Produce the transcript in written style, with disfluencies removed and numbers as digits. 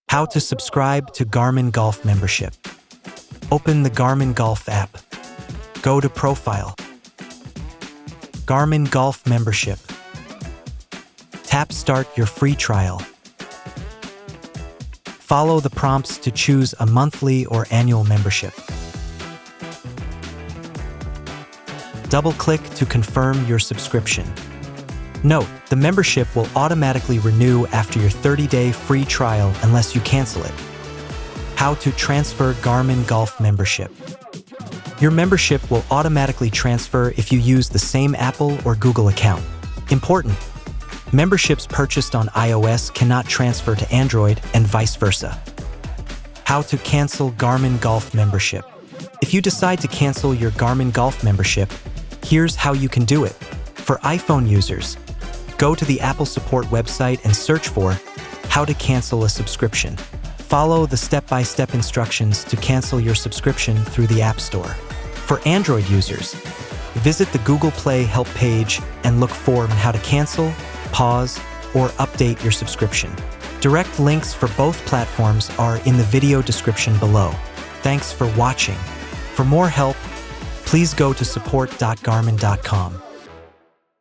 How to subscribe to Garmin Golf membership. Open the Garmin Golf app. Go to Profile. Garmin Golf membership. Tap Start your free trial. Follow the prompts to choose a monthly or annual membership. Double-click to confirm your subscription. Note, the membership will automatically renew after your 30-day free trial unless you cancel it. How to transfer Garmin Golf membership. Your membership will automatically transfer if you use the same Apple or Google account. Important: memberships purchased on iOS cannot transfer to Android and vice versa. How to cancel Garmin Golf membership. If you decide to cancel your Garmin Golf membership, here's how you can do it. For iPhone users, go to the Apple support website and search for how to cancel a subscription. Follow the step-by-step instructions to cancel your subscription through the App Store. For Android users, visit the Google Play help page and look for how to cancel, pause, or update your subscription. Direct links for both platforms are in the video description below. Thanks for watching. For more help, please go to support.garmin.com.